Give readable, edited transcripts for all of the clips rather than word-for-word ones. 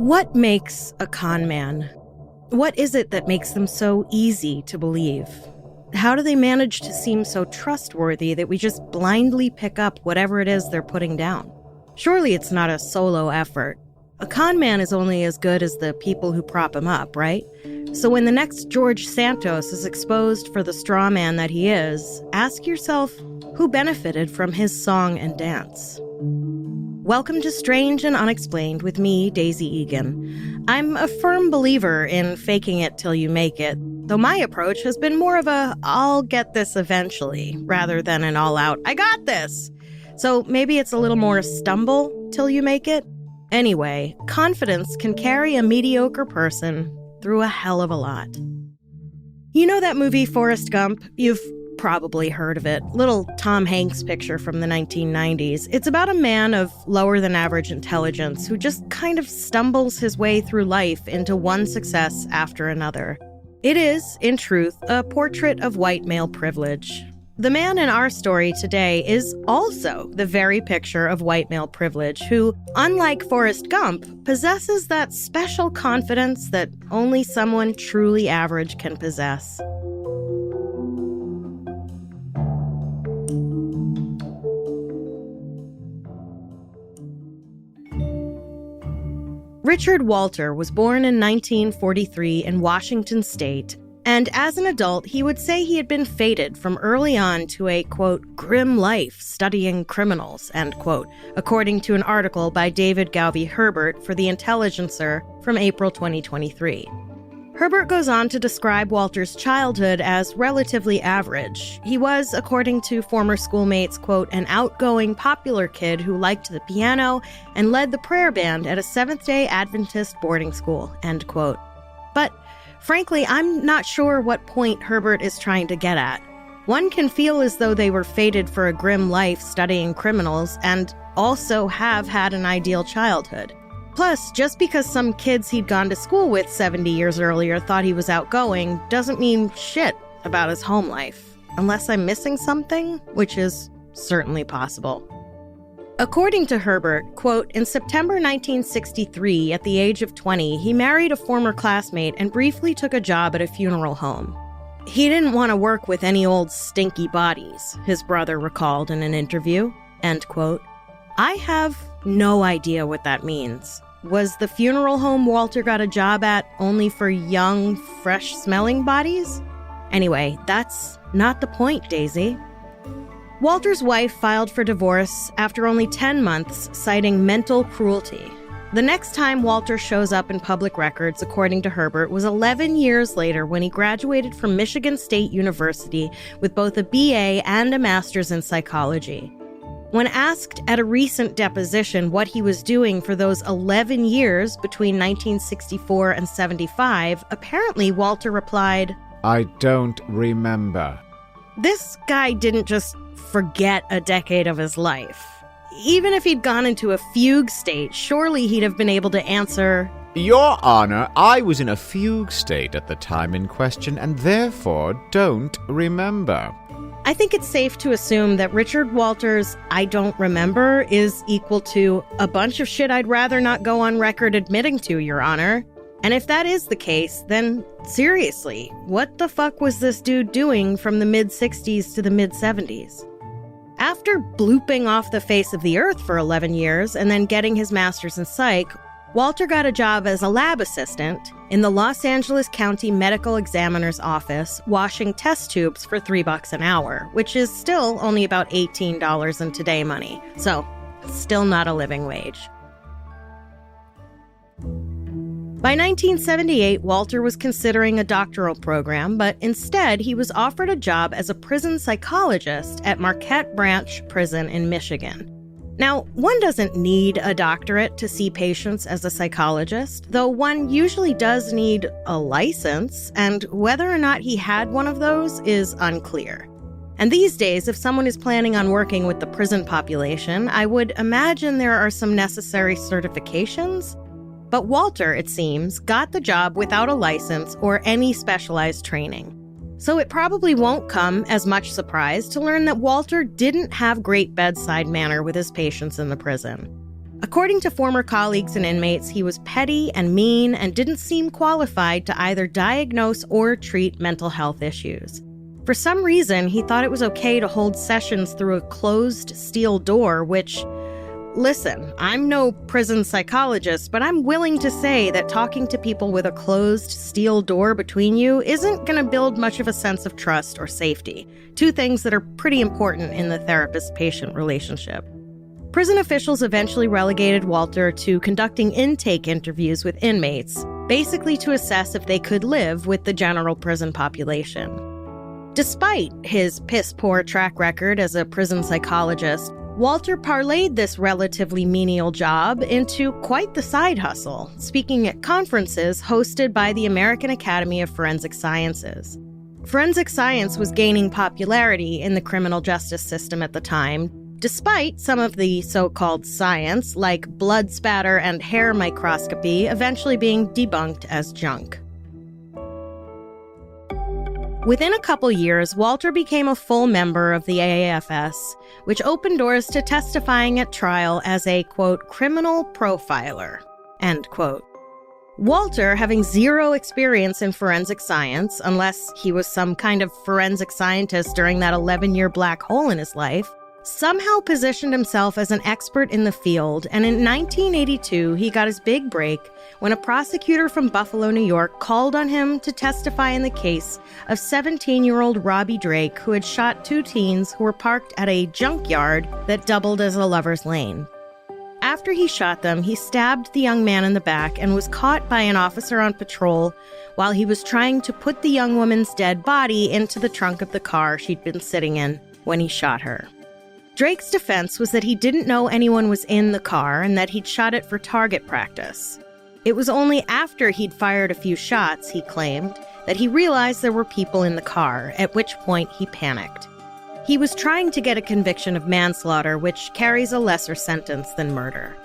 What makes a con man? What is it that makes them so easy to believe? How do they manage to seem so trustworthy that we just blindly pick up whatever it is they're putting down? Surely it's not a solo effort. A con man is only as good as the people who prop him up, right? So when the next George Santos is exposed for the straw man that he is, ask yourself, who benefited from his song and dance? Welcome to Strange and Unexplained with me, Daisy Egan. I'm a firm believer in faking it till you make it, though my approach has been more of a I'll get this eventually, rather than an all-out I got this. So maybe it's a little more stumble till you make it. Anyway, confidence can carry a mediocre person through a hell of a lot. You know that movie Forrest Gump? You've probably heard of it. Little Tom Hanks picture from the 1990s. It's about a man of lower than average intelligence who just kind of stumbles his way through life into one success after another. It is, in truth, a portrait of white male privilege. The man in our story today is also the very picture of white male privilege who, unlike Forrest Gump, possesses that special confidence that only someone truly average can possess. Richard Walter was born in 1943 in Washington State, and as an adult, he would say he had been fated from early on to a, quote, grim life studying criminals, end quote, according to an article by David Galvey Herbert for The Intelligencer from April 2023. Herbert goes on to describe Walter's childhood as relatively average. He was, according to former schoolmates, quote, an outgoing, popular kid who liked the piano and led the prayer band at a Seventh-day Adventist boarding school, end quote. But frankly, I'm not sure what point Herbert is trying to get at. One can feel as though they were fated for a grim life studying criminals and also have had an ideal childhood. Plus, just because some kids he'd gone to school with 70 years earlier thought he was outgoing doesn't mean shit about his home life. Unless I'm missing something, which is certainly possible. According to Herbert, quote, in September 1963, at the age of 20, he married a former classmate and briefly took a job at a funeral home. He didn't want to work with any old stinky bodies, his brother recalled in an interview, end quote. I have no idea what that means. Was the funeral home Walter got a job at only for young, fresh-smelling bodies? Anyway, that's not the point, Daisy. Walter's wife filed for divorce after only 10 months, citing mental cruelty. The next time Walter shows up in public records, according to Herbert, was 11 years later when he graduated from Michigan State University with both a BA and a master's in psychology. When asked at a recent deposition what he was doing for those 11 years between 1964 and 75, apparently Walter replied, I don't remember. This guy didn't just forget a decade of his life. Even if he'd gone into a fugue state, surely he'd have been able to answer, Your Honor, I was in a fugue state at the time in question and therefore don't remember. I think it's safe to assume that Richard Walter's I don't remember is equal to a bunch of shit I'd rather not go on record admitting to, Your Honor. And if that is the case, then seriously, what the fuck was this dude doing from the mid-60s to the mid-70s? After blooping off the face of the earth for 11 years and then getting his master's in psych, Walter got a job as a lab assistant in the Los Angeles County Medical Examiner's Office, washing test tubes for $3 an hour, which is still only about $18 in today money. So, still not a living wage. By 1978, Walter was considering a doctoral program, but instead he was offered a job as a prison psychologist at Marquette Branch Prison in Michigan. Now, one doesn't need a doctorate to see patients as a psychologist, though one usually does need a license, and whether or not he had one of those is unclear. And these days, if someone is planning on working with the prison population, I would imagine there are some necessary certifications. But Walter, it seems, got the job without a license or any specialized training. So it probably won't come as much surprise to learn that Walter didn't have great bedside manner with his patients in the prison. According to former colleagues and inmates, he was petty and mean and didn't seem qualified to either diagnose or treat mental health issues. For some reason, he thought it was okay to hold sessions through a closed steel door, which, listen, I'm no prison psychologist, but I'm willing to say that talking to people with a closed steel door between you isn't going to build much of a sense of trust or safety, two things that are pretty important in the therapist-patient relationship. Prison officials eventually relegated Walter to conducting intake interviews with inmates, basically to assess if they could live with the general prison population. Despite his piss-poor track record as a prison psychologist, Walter parlayed this relatively menial job into quite the side hustle, speaking at conferences hosted by the American Academy of Forensic Sciences. Forensic science was gaining popularity in the criminal justice system at the time, despite some of the so-called science, like blood spatter and hair microscopy, eventually being debunked as junk. Within a couple years, Walter became a full member of the AAFS, which opened doors to testifying at trial as a, quote, criminal profiler, end quote. Walter, having zero experience in forensic science, unless he was some kind of forensic scientist during that 11-year black hole in his life, somehow positioned himself as an expert in the field, and in 1982, he got his big break when a prosecutor from Buffalo, New York, called on him to testify in the case of 17-year-old Robbie Drake, who had shot two teens who were parked at a junkyard that doubled as a lover's lane. After he shot them, he stabbed the young man in the back and was caught by an officer on patrol while he was trying to put the young woman's dead body into the trunk of the car she'd been sitting in when he shot her. Drake's defense was that he didn't know anyone was in the car and that he'd shot it for target practice. It was only after he'd fired a few shots, he claimed, that he realized there were people in the car, at which point he panicked. He was trying to get a conviction of manslaughter, which carries a lesser sentence than murder.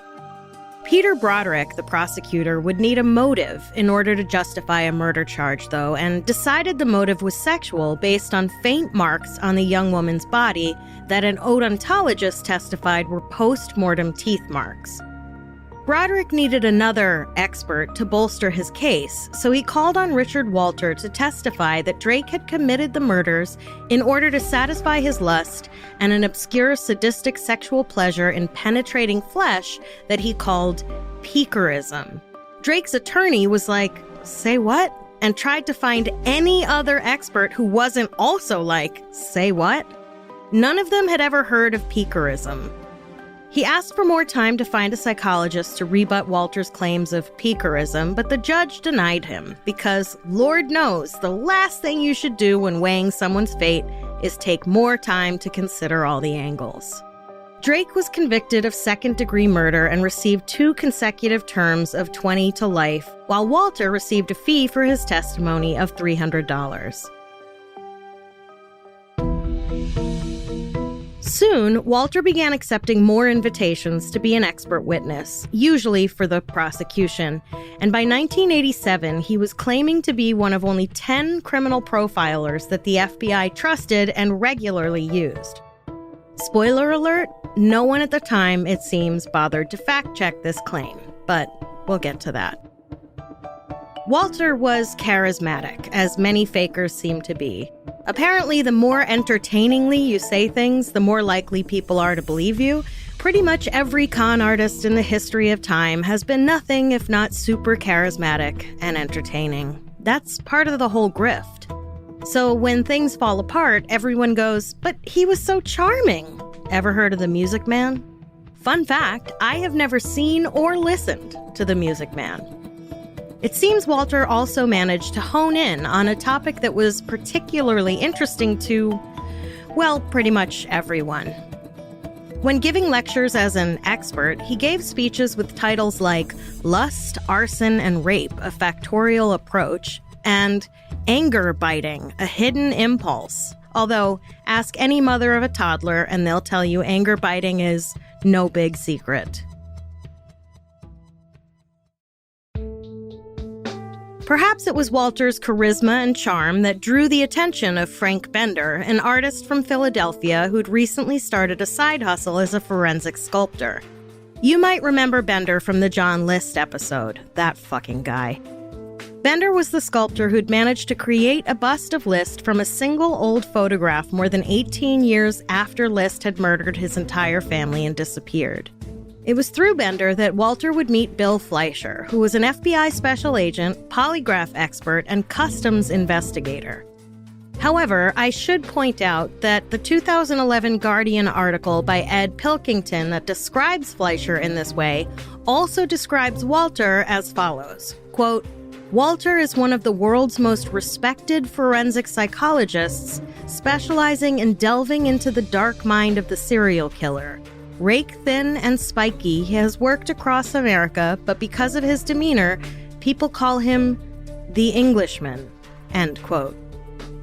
Peter Broderick, the prosecutor, would need a motive in order to justify a murder charge, though, and decided the motive was sexual based on faint marks on the young woman's body that an odontologist testified were post-mortem teeth marks. Broderick needed another expert to bolster his case, so he called on Richard Walter to testify that Drake had committed the murders in order to satisfy his lust and an obscure sadistic sexual pleasure in penetrating flesh that he called piquerism. Drake's attorney was like, "Say what?" and tried to find any other expert who wasn't also like, "Say what?" None of them had ever heard of piquerism. He asked for more time to find a psychologist to rebut Walter's claims of piquerism, but the judge denied him because, Lord knows, the last thing you should do when weighing someone's fate is take more time to consider all the angles. Drake was convicted of second-degree murder and received 2 consecutive terms of 20 to life, while Walter received a fee for his testimony of $300. Soon, Walter began accepting more invitations to be an expert witness, usually for the prosecution, and by 1987, he was claiming to be one of only 10 criminal profilers that the FBI trusted and regularly used. Spoiler alert, no one at the time, it seems, bothered to fact-check this claim, but we'll get to that. Walter was charismatic, as many fakers seem to be. Apparently, the more entertainingly you say things, the more likely people are to believe you. Pretty much every con artist in the history of time has been nothing if not super charismatic and entertaining. That's part of the whole grift. So when things fall apart, everyone goes, "But he was so charming." Ever heard of the Music Man? Fun fact, I have never seen or listened to the Music Man. It seems Walter also managed to hone in on a topic that was particularly interesting to, well, pretty much everyone. When giving lectures as an expert, he gave speeches with titles like Lust, Arson, and Rape, a Factorial Approach, and Anger Biting, a Hidden Impulse. Although, ask any mother of a toddler and they'll tell you anger biting is no big secret. Perhaps it was Walter's charisma and charm that drew the attention of Frank Bender, an artist from Philadelphia who'd recently started a side hustle as a forensic sculptor. You might remember Bender from the John List episode. That fucking guy. Bender was the sculptor who'd managed to create a bust of List from a single old photograph more than 18 years after List had murdered his entire family and disappeared. It was through Bender that Walter would meet Bill Fleischer, who was an FBI special agent, polygraph expert, and customs investigator. However, I should point out that the 2011 Guardian article by Ed Pilkington that describes Fleischer in this way also describes Walter as follows, quote, Walter is one of the world's most respected forensic psychologists, specializing in delving into the dark mind of the serial killer. Rake thin and spiky, he has worked across America, but because of his demeanor, people call him the Englishman, end quote.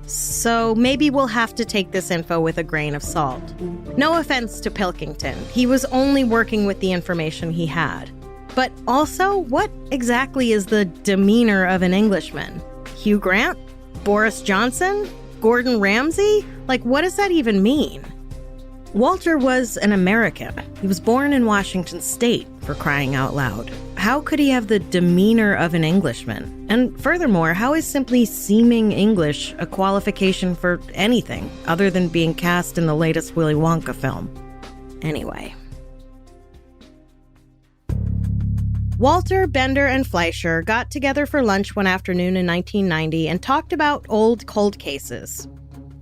So maybe we'll have to take this info with a grain of salt. No offense to Pilkington, he was only working with the information he had. But also, what exactly is the demeanor of an Englishman? Hugh Grant? Boris Johnson? Gordon Ramsay? Like, what does that even mean? Walter was an American. He was born in Washington State, for crying out loud. How could he have the demeanor of an Englishman? And furthermore, how is simply seeming English a qualification for anything other than being cast in the latest Willy Wonka film? Anyway. Walter, Bender, and Fleischer got together for lunch one afternoon in 1990 and talked about old cold cases.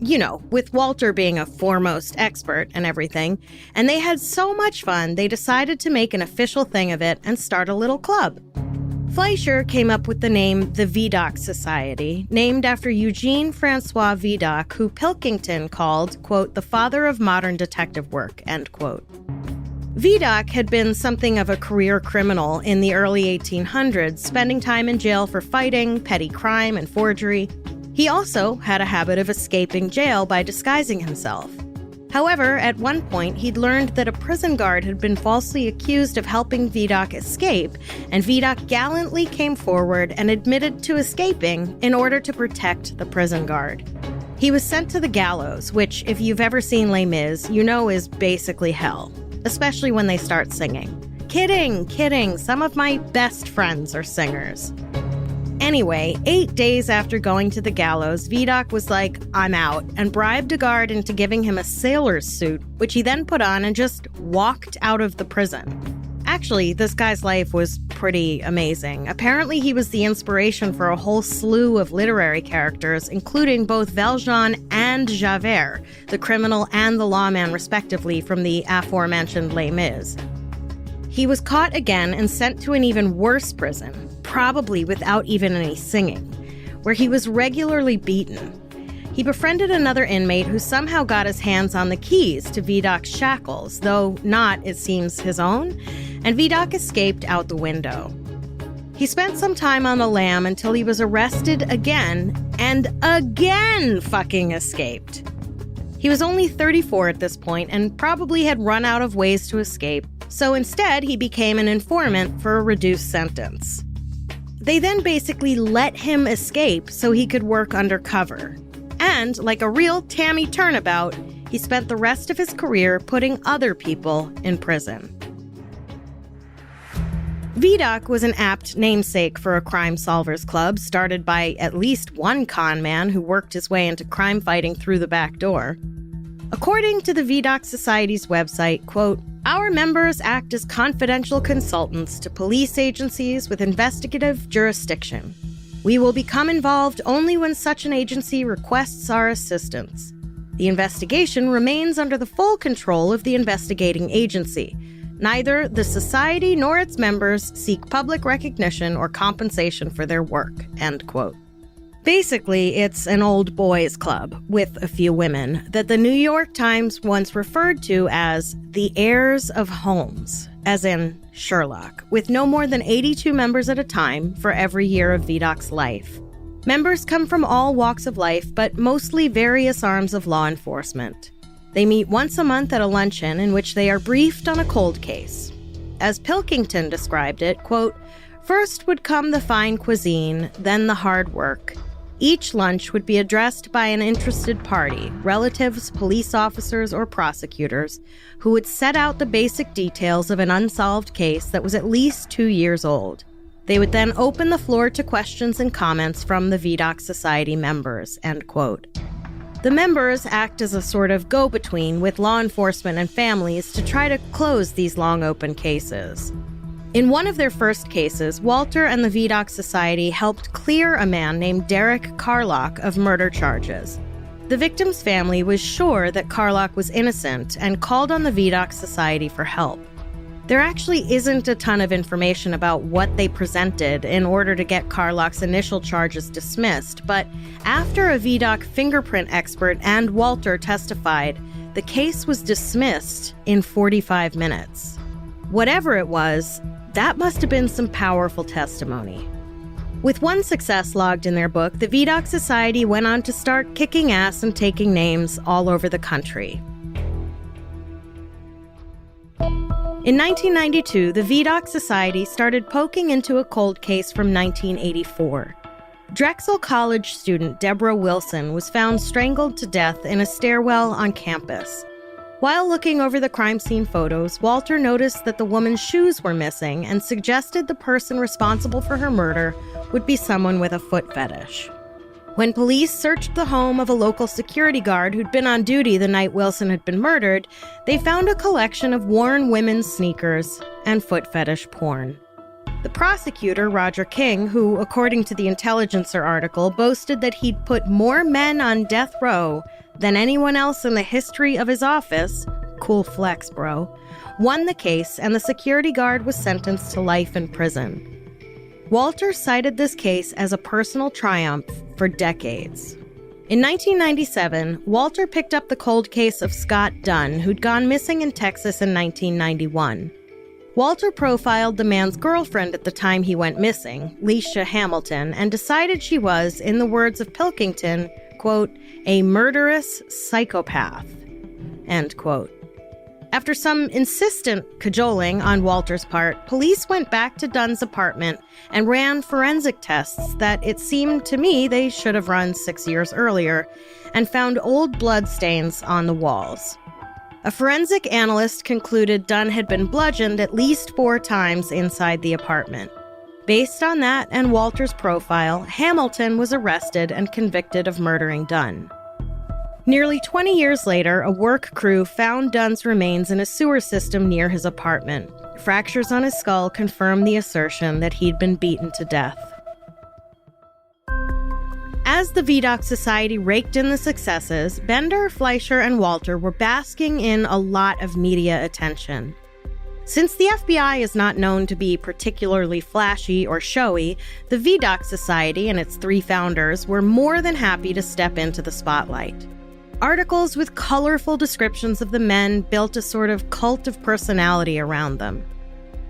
You know, with Walter being a foremost expert and everything, and they had so much fun, they decided to make an official thing of it and start a little club. Fleischer came up with the name the Vidocq Society, named after Eugene Francois Vidocq, who Pilkington called, quote, the father of modern detective work, end quote. Vidocq had been something of a career criminal in the early 1800s, spending time in jail for fighting, petty crime, and forgery. He also had a habit of escaping jail by disguising himself. However, at one point, he'd learned that a prison guard had been falsely accused of helping Vidocq escape, and Vidocq gallantly came forward and admitted to escaping in order to protect the prison guard. He was sent to the gallows, which, if you've ever seen Les Mis, you know is basically hell, especially when they start singing. Kidding, some of my best friends are singers. Anyway, 8 days after going to the gallows, Vidocq was like, I'm out, and bribed a guard into giving him a sailor's suit, which he then put on and just walked out of the prison. Actually, this guy's life was pretty amazing. Apparently, he was the inspiration for a whole slew of literary characters, including both Valjean and Javert, the criminal and the lawman respectively from the aforementioned Les Mis. He was caught again and sent to an even worse prison, probably without even any singing, where he was regularly beaten. He befriended another inmate who somehow got his hands on the keys to Vidocq's shackles, though not, it seems, his own, and Vidocq escaped out the window. He spent some time on the lam until he was arrested again, and again fucking escaped. He was only 34 at this point and probably had run out of ways to escape, so instead he became an informant for a reduced sentence. They then basically let him escape so he could work undercover. And, like a real Tammy Turnabout, he spent the rest of his career putting other people in prison. Vidocq was an apt namesake for a crime solvers club started by at least one con man who worked his way into crime fighting through the back door. According to the Vidocq Society's website, quote, our members act as confidential consultants to police agencies with investigative jurisdiction. We will become involved only when such an agency requests our assistance. The investigation remains under the full control of the investigating agency. Neither the society nor its members seek public recognition or compensation for their work, end quote. Basically, it's an old boys club, with a few women, that the New York Times once referred to as the heirs of Holmes, as in Sherlock, with no more than 82 members at a time for every year of Vidocq's life. Members come from all walks of life, but mostly various arms of law enforcement. They meet once a month at a luncheon in which they are briefed on a cold case. As Pilkington described it, quote, first would come the fine cuisine, then the hard work. Each lunch would be addressed by an interested party, relatives, police officers, or prosecutors, who would set out the basic details of an unsolved case that was at least 2 years old. They would then open the floor to questions and comments from the Vidocq Society members, end quote. The members act as a sort of go-between with law enforcement and families to try to close these long open cases. In one of their first cases, Walter and the Vidocq Society helped clear a man named Derek Carlock of murder charges. The victim's family was sure that Carlock was innocent and called on the Vidocq Society for help. There actually isn't a ton of information about what they presented in order to get Carlock's initial charges dismissed, but after a Vidocq fingerprint expert and Walter testified, the case was dismissed in 45 minutes. Whatever it was, that must have been some powerful testimony. With one success logged in their book, the Vidocq Society went on to start kicking ass and taking names all over the country. In 1992, the Vidocq Society started poking into a cold case from 1984. Drexel College student Deborah Wilson was found strangled to death in a stairwell on campus. While looking over the crime scene photos, Walter noticed that the woman's shoes were missing and suggested the person responsible for her murder would be someone with a foot fetish. When police searched the home of a local security guard who'd been on duty the night Wilson had been murdered, they found a collection of worn women's sneakers and foot fetish porn. The prosecutor, Roger King, who, according to the Intelligencer article, boasted that he'd put more men on death row than anyone else in the history of his office, cool flex, bro, won the case, and the security guard was sentenced to life in prison. Walter cited this case as a personal triumph for decades. In 1997, Walter picked up the cold case of Scott Dunn, who'd gone missing in Texas in 1991. Walter profiled the man's girlfriend at the time he went missing, Leisha Hamilton, and decided she was, in the words of Pilkington, quote, a murderous psychopath, end quote. After some insistent cajoling on Walter's part, police went back to Dunn's apartment and ran forensic tests that it seemed to me they should have run 6 years earlier, and found old blood stains on the walls. A forensic analyst concluded Dunn had been bludgeoned at least 4 times inside the apartment. Based on that and Walter's profile, Hamilton was arrested and convicted of murdering Dunn. Nearly 20 years later, a work crew found Dunn's remains in a sewer system near his apartment. Fractures on his skull confirmed the assertion that he'd been beaten to death. As the Vidocq Society raked in the successes, Bender, Fleischer, and Walter were basking in a lot of media attention. Since the FBI is not known to be particularly flashy or showy, the Vidocq Society and its 3 founders were more than happy to step into the spotlight. Articles with colorful descriptions of the men built a sort of cult of personality around them.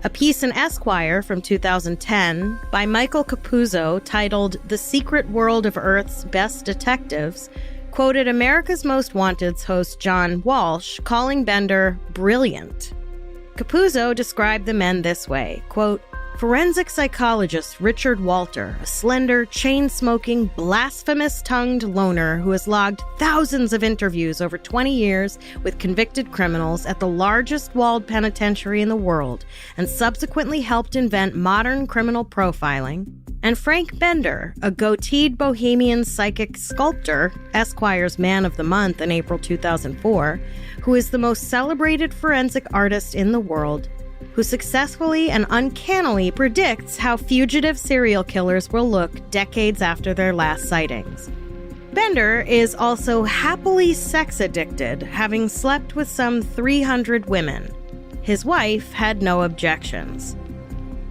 A piece in Esquire from 2010 by Michael Capuzzo titled The Secret World of Earth's Best Detectives quoted America's Most Wanted's host John Walsh calling Bender brilliant. Capuzzo described the men this way, quote, forensic psychologist Richard Walter, a slender, chain-smoking, blasphemous-tongued loner who has logged thousands of interviews over 20 years with convicted criminals at the largest walled penitentiary in the world and subsequently helped invent modern criminal profiling, and Frank Bender, a goateed bohemian psychic sculptor, Esquire's Man of the Month in April 2004, who is the most celebrated forensic artist in the world, who successfully and uncannily predicts how fugitive serial killers will look decades after their last sightings. Bender is also happily sex-addicted, having slept with some 300 women. His wife had no objections.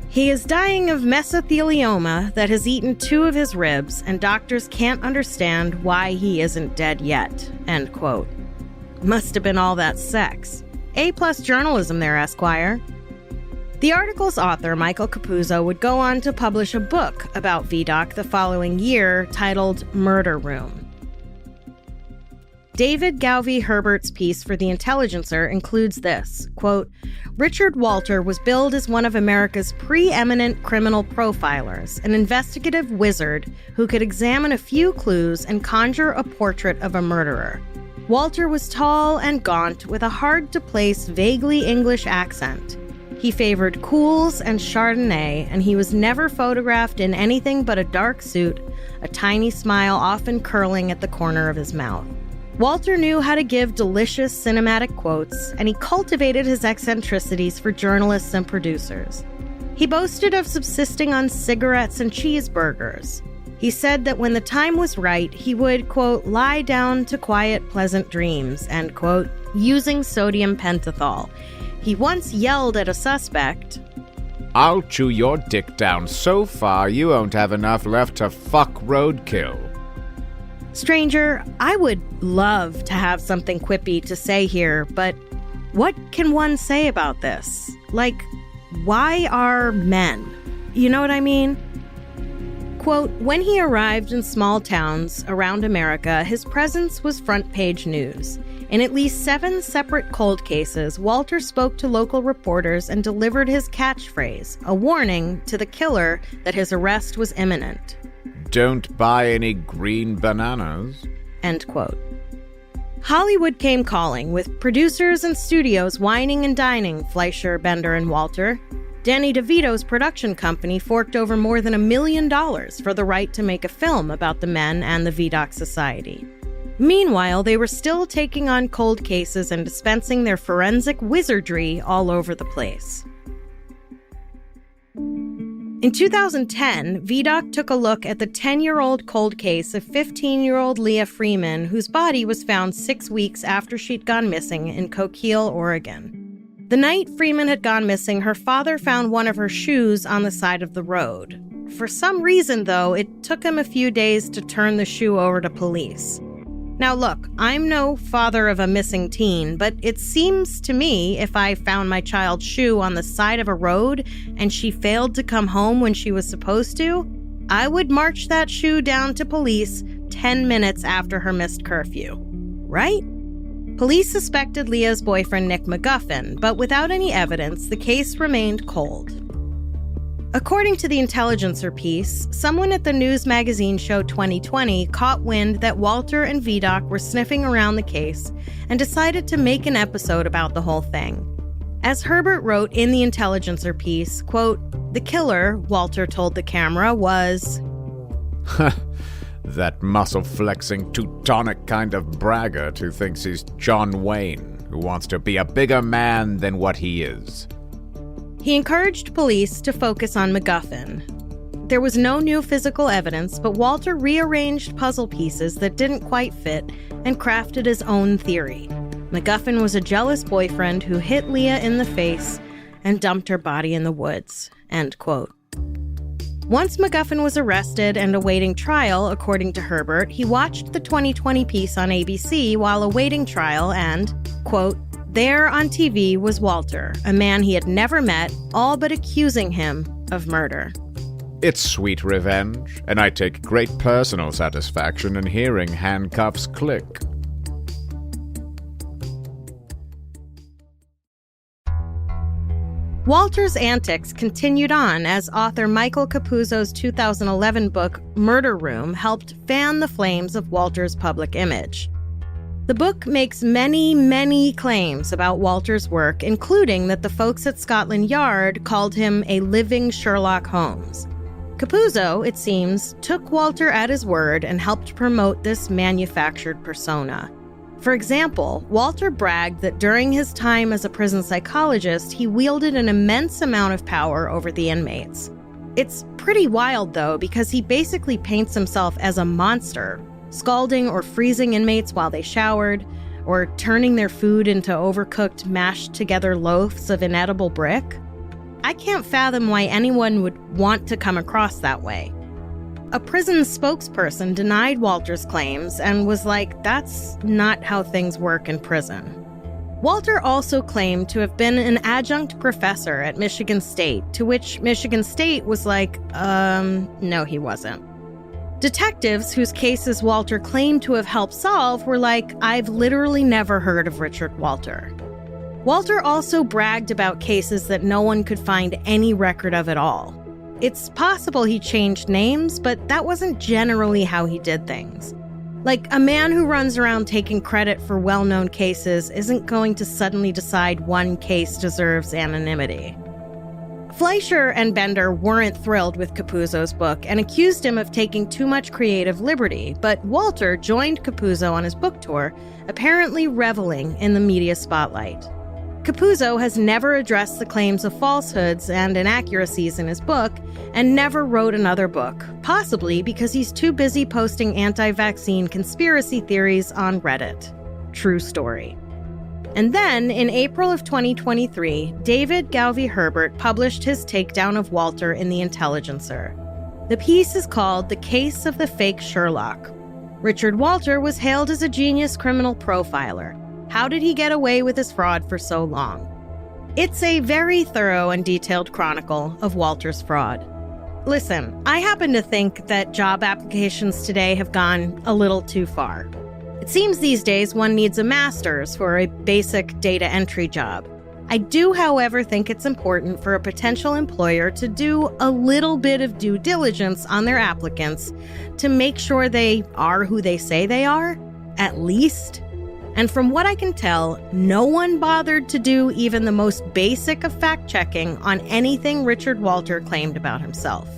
He is dying of mesothelioma that has eaten 2 of his ribs, and doctors can't understand why he isn't dead yet, end quote. Must have been all that sex. A+ journalism there, Esquire. The article's author, Michael Capuzzo, would go on to publish a book about Vidocq the following year titled Murder Room. David Galvey Herbert's piece for The Intelligencer includes this, quote, Richard Walter was billed as one of America's preeminent criminal profilers, an investigative wizard who could examine a few clues and conjure a portrait of a murderer. Walter was tall and gaunt with a hard-to-place, vaguely English accent. He favored Cools and Chardonnay, and he was never photographed in anything but a dark suit, a tiny smile often curling at the corner of his mouth. Walter knew how to give delicious cinematic quotes, and he cultivated his eccentricities for journalists and producers. He boasted of subsisting on cigarettes and cheeseburgers. He said that when the time was right, he would, quote, lie down to quiet, pleasant dreams, end quote, using sodium pentothal. He once yelled at a suspect, I'll chew your dick down so far you won't have enough left to fuck roadkill. Stranger, I would love to have something quippy to say here, but what can one say about this? Like, why are men? You know what I mean? Quote, when he arrived in small towns around America, his presence was front-page news. In at least 7 separate cold cases, Walter spoke to local reporters and delivered his catchphrase, a warning to the killer that his arrest was imminent. Don't buy any green bananas. End quote. Hollywood came calling, with producers and studios whining and dining Fleischer, Bender, and Walter. Danny DeVito's production company forked over more than $1 million for the right to make a film about the men and the Vidocq Society. Meanwhile, they were still taking on cold cases and dispensing their forensic wizardry all over the place. In 2010, Vidocq took a look at the 10-year-old cold case of 15-year-old Leah Freeman, whose body was found 6 weeks after she'd gone missing in Coquille, Oregon. The night Freeman had gone missing, her father found one of her shoes on the side of the road. For some reason, though, it took him a few days to turn the shoe over to police. Now look, I'm no father of a missing teen, but it seems to me if I found my child's shoe on the side of a road and she failed to come home when she was supposed to, I would march that shoe down to police 10 minutes after her missed curfew. Right? Police suspected Leah's boyfriend Nick McGuffin, but without any evidence, the case remained cold. According to the Intelligencer piece, someone at the news magazine show 2020 caught wind that Walter and Vidocq were sniffing around the case and decided to make an episode about the whole thing. As Herbert wrote in the Intelligencer piece, quote, the killer, Walter told the camera, was... that muscle-flexing, Teutonic kind of braggart who thinks he's John Wayne, who wants to be a bigger man than what he is. He encouraged police to focus on McGuffin. There was no new physical evidence, but Walter rearranged puzzle pieces that didn't quite fit and crafted his own theory. McGuffin was a jealous boyfriend who hit Leah in the face and dumped her body in the woods. End quote. Once McGuffin was arrested and awaiting trial, according to Herbert, he watched the 2020 piece on ABC while awaiting trial and, quote, there on TV was Walter, a man he had never met, all but accusing him of murder. It's sweet revenge, and I take great personal satisfaction in hearing handcuffs click. Walter's antics continued on as author Michael Capuzzo's 2011 book, Murder Room, helped fan the flames of Walter's public image. The book makes many, many claims about Walter's work, including that the folks at Scotland Yard called him a living Sherlock Holmes. Capuzzo, it seems, took Walter at his word and helped promote this manufactured persona. For example, Walter bragged that during his time as a prison psychologist, he wielded an immense amount of power over the inmates. It's pretty wild, though, because he basically paints himself as a monster, scalding or freezing inmates while they showered, or turning their food into overcooked, mashed-together loaves of inedible brick. I can't fathom why anyone would want to come across that way. A prison spokesperson denied Walter's claims and was like, that's not how things work in prison. Walter also claimed to have been an adjunct professor at Michigan State, to which Michigan State was like, no, he wasn't. Detectives whose cases Walter claimed to have helped solve were like, I've literally never heard of Richard Walter. Walter also bragged about cases that no one could find any record of at all. It's possible he changed names, but that wasn't generally how he did things. Like, a man who runs around taking credit for well-known cases isn't going to suddenly decide one case deserves anonymity. Fleischer and Bender weren't thrilled with Capuzzo's book and accused him of taking too much creative liberty, but Walter joined Capuzzo on his book tour, apparently reveling in the media spotlight. Capuzzo has never addressed the claims of falsehoods and inaccuracies in his book, and never wrote another book, possibly because he's too busy posting anti-vaccine conspiracy theories on Reddit. True story. And then, in April of 2023, David Galvey Herbert published his takedown of Walter in The Intelligencer. The piece is called The Case of the Fake Sherlock. Richard Walter was hailed as a genius criminal profiler. How did he get away with his fraud for so long? It's a very thorough and detailed chronicle of Walter's fraud. Listen, I happen to think that job applications today have gone a little too far. It seems these days one needs a master's for a basic data entry job. I do, however, think it's important for a potential employer to do a little bit of due diligence on their applicants to make sure they are who they say they are, at least. And from what I can tell, no one bothered to do even the most basic of fact-checking on anything Richard Walter claimed about himself.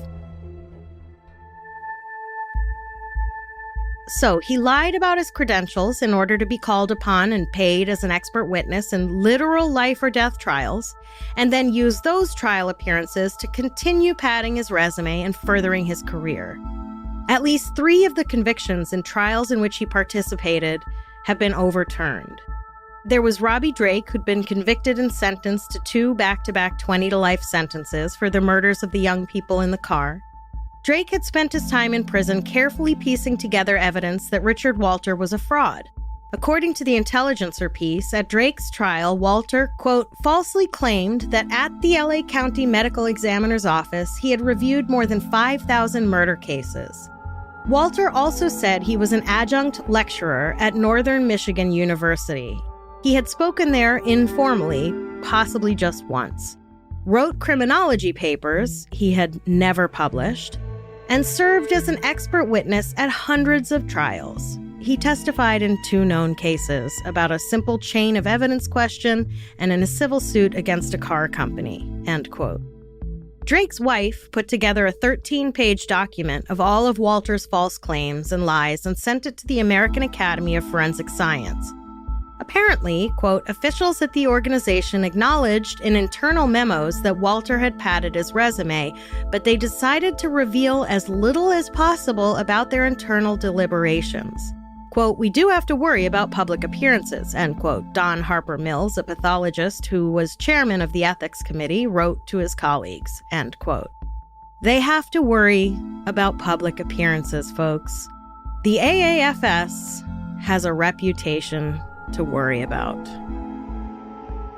So he lied about his credentials in order to be called upon and paid as an expert witness in literal life or death trials, and then used those trial appearances to continue padding his resume and furthering his career. At least 3 of the convictions in trials in which he participated have been overturned. There was Robbie Drake, who'd been convicted and sentenced to 2 back-to-back 20-to-life sentences for the murders of the young people in the car. Drake had spent his time in prison carefully piecing together evidence that Richard Walter was a fraud. According to the Intelligencer piece, at Drake's trial, Walter, quote, falsely claimed that at the LA County Medical Examiner's office, he had reviewed more than 5,000 murder cases. Walter also said he was an adjunct lecturer at Northern Michigan University. He had spoken there informally, possibly just once, wrote criminology papers he had never published, and served as an expert witness at hundreds of trials. He testified in 2 known cases about a simple chain of evidence question and in a civil suit against a car company, end quote. Drake's wife put together a 13-page document of all of Walter's false claims and lies and sent it to the American Academy of Forensic Science. Apparently, quote, officials at the organization acknowledged in internal memos that Walter had padded his resume, but they decided to reveal as little as possible about their internal deliberations. Quote, we do have to worry about public appearances, end quote. Don Harper Mills, a pathologist who was chairman of the ethics committee, wrote to his colleagues, end quote. They have to worry about public appearances, folks. The AAFS has a reputation to worry about.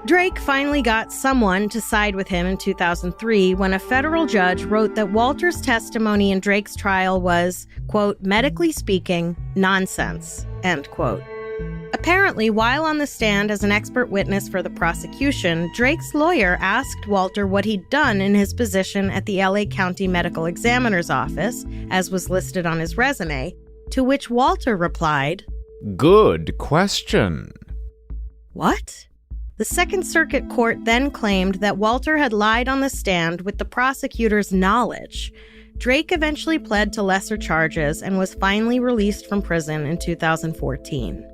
Drake finally got someone to side with him in 2003 when a federal judge wrote that Walter's testimony in Drake's trial was, quote, medically speaking, nonsense, end quote. Apparently, while on the stand as an expert witness for the prosecution, Drake's lawyer asked Walter what he'd done in his position at the LA County Medical Examiner's office, as was listed on his resume, to which Walter replied, good question. What? The Second Circuit Court then claimed that Walter had lied on the stand with the prosecutor's knowledge. Drake eventually pled to lesser charges and was finally released from prison in 2014.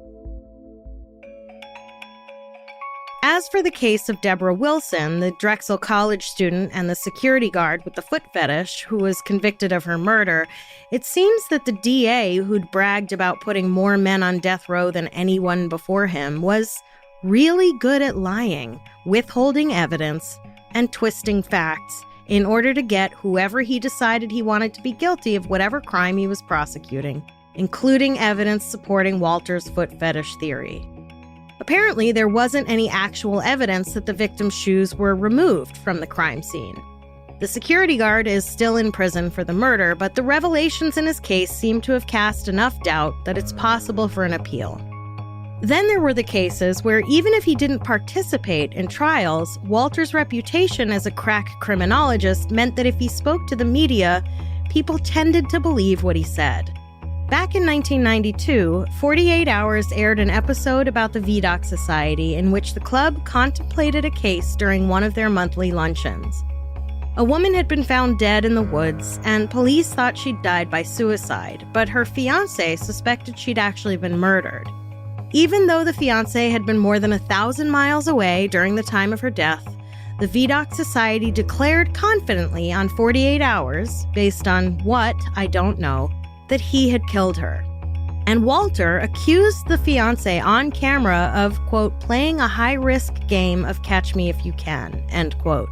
As for the case of Deborah Wilson, the Drexel College student and the security guard with the foot fetish who was convicted of her murder, it seems that the DA, who'd bragged about putting more men on death row than anyone before him, was really good at lying, withholding evidence, and twisting facts in order to get whoever he decided he wanted to be guilty of whatever crime he was prosecuting, including evidence supporting Walter's foot fetish theory. Apparently, there wasn't any actual evidence that the victim's shoes were removed from the crime scene. The security guard is still in prison for the murder, but the revelations in his case seem to have cast enough doubt that it's possible for an appeal. Then there were the cases where even if he didn't participate in trials, Walter's reputation as a crack criminologist meant that if he spoke to the media, people tended to believe what he said. Back in 1992, 48 Hours aired an episode about the Vidocq Society in which the club contemplated a case during one of their monthly luncheons. A woman had been found dead in the woods, and police thought she'd died by suicide, but her fiancé suspected she'd actually been murdered. Even though the fiancé had been more than 1,000 miles away during the time of her death, the Vidocq Society declared confidently on 48 Hours, based on what, I don't know, that he had killed her. And Walter accused the fiancé on camera of, quote, playing a high-risk game of catch me if you can, end quote.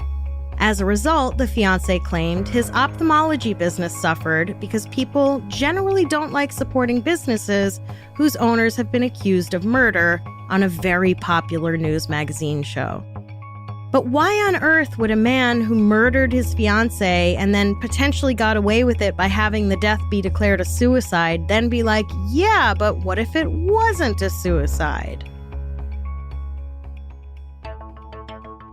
As a result, the fiancé claimed his ophthalmology business suffered because people generally don't like supporting businesses whose owners have been accused of murder on a very popular news magazine show. But why on earth would a man who murdered his fiancée and then potentially got away with it by having the death be declared a suicide then be like, yeah, but what if it wasn't a suicide?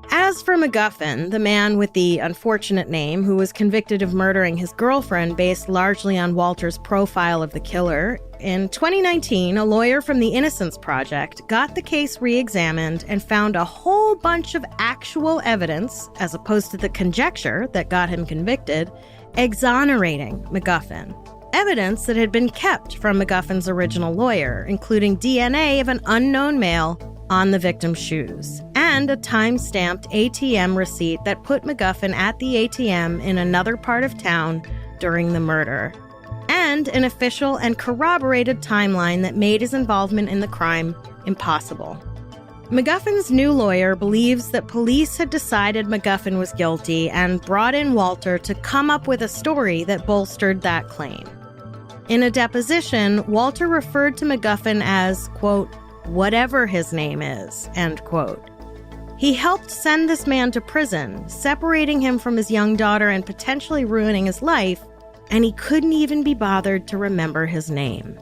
As for MacGuffin, the man with the unfortunate name who was convicted of murdering his girlfriend based largely on Walter's profile of the killer, in 2019, a lawyer from the Innocence Project got the case re-examined and found a whole bunch of actual evidence, as opposed to the conjecture that got him convicted, exonerating MacGuffin. Evidence that had been kept from MacGuffin's original lawyer, including DNA of an unknown male on the victim's shoes, and a time-stamped ATM receipt that put MacGuffin at the ATM in another part of town during the murder, and an official and corroborated timeline that made his involvement in the crime impossible. MacGuffin's new lawyer believes that police had decided MacGuffin was guilty and brought in Walter to come up with a story that bolstered that claim. In a deposition, Walter referred to MacGuffin as, quote, whatever his name is, end quote. He helped send this man to prison, separating him from his young daughter and potentially ruining his life, and he couldn't even be bothered to remember his name.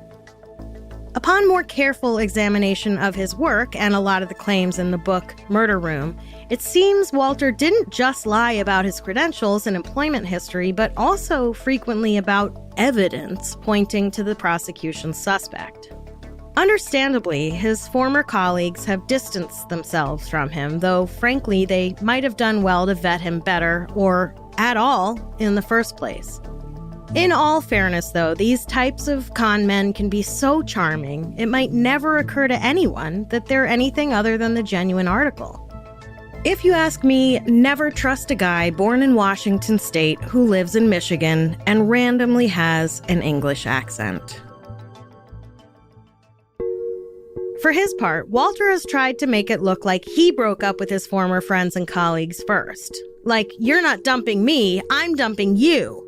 Upon more careful examination of his work and a lot of the claims in the book Murder Room, it seems Walter didn't just lie about his credentials and employment history, but also frequently about evidence pointing to the prosecution's suspect. Understandably, his former colleagues have distanced themselves from him, though frankly they might have done well to vet him better, or at all, in the first place. In all fairness, though, these types of con men can be so charming, it might never occur to anyone that they're anything other than the genuine article. If you ask me, never trust a guy born in Washington State who lives in Michigan and randomly has an English accent. For his part, Walter has tried to make it look like he broke up with his former friends and colleagues first. Like, you're not dumping me, I'm dumping you.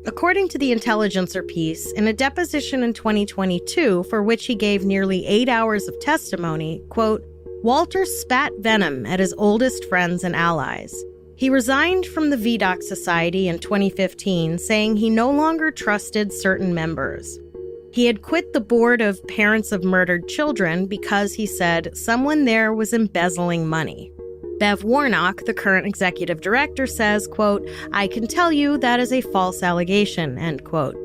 According to the Intelligencer piece, in a deposition in 2022 for which he gave nearly 8 hours of testimony, quote, Walter spat venom at his oldest friends and allies. He resigned from the Vidocq Society in 2015, saying he no longer trusted certain members. He had quit the board of Parents of Murdered Children because, he said, someone there was embezzling money. Bev Warnock, the current executive director, says, quote, I can tell you that is a false allegation, end quote.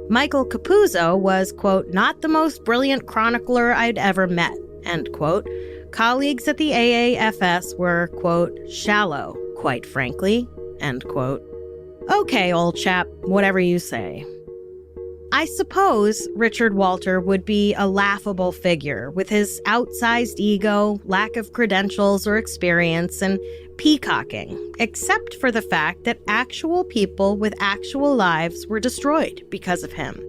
Michael Capuzzo was, quote, not the most brilliant chronicler I'd ever met, end quote. Colleagues at the AAFS were, quote, shallow, quite frankly, end quote. Okay, old chap, whatever you say. I suppose Richard Walter would be a laughable figure with his outsized ego, lack of credentials or experience, and peacocking, except for the fact that actual people with actual lives were destroyed because of him.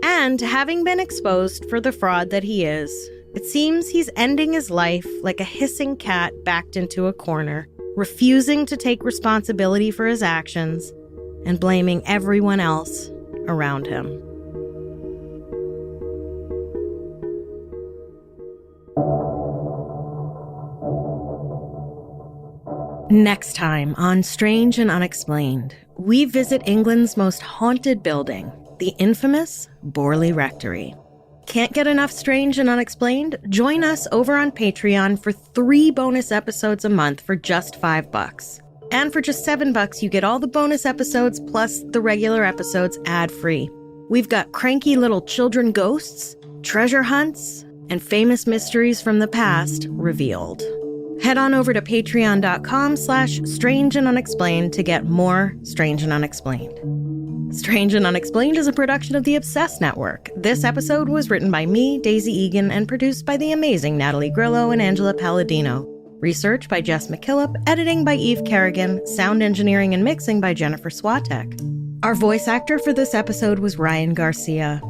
And having been exposed for the fraud that he is, it seems he's ending his life like a hissing cat backed into a corner, refusing to take responsibility for his actions and blaming everyone else around him. Next time on Strange and Unexplained, we visit England's most haunted building, the infamous Borley Rectory. Can't get enough Strange and Unexplained? Join us over on Patreon for 3 bonus episodes a month for just $5. And for just $7, you get all the bonus episodes plus the regular episodes ad-free. We've got cranky little children ghosts, treasure hunts, and famous mysteries from the past revealed. Head on over to patreon.com/Strange and Unexplained to get more Strange and Unexplained. Strange and Unexplained is a production of the Obsessed Network. This episode was written by me, Daisy Egan, and produced by the amazing Natalie Grillo and Angela Palladino. Research by Jess McKillop, editing by Eve Kerrigan, sound engineering and mixing by Jennifer Swatek. Our voice actor for this episode was Ryan Garcia.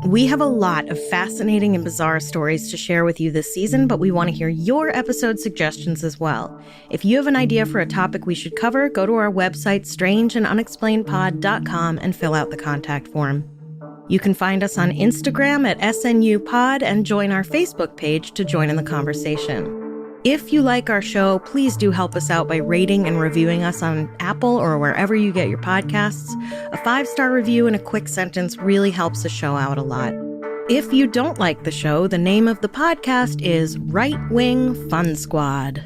We have a lot of fascinating and bizarre stories to share with you this season, but we want to hear your episode suggestions as well. If you have an idea for a topic we should cover, go to our website, strangeandunexplainedpod.com, and fill out the contact form. You can find us on Instagram at SNUpod and join our Facebook page to join in the conversation. If you like our show, please do help us out by rating and reviewing us on Apple or wherever you get your podcasts. A 5-star review and a quick sentence really helps the show out a lot. If you don't like the show, the name of the podcast is Right Wing Fun Squad.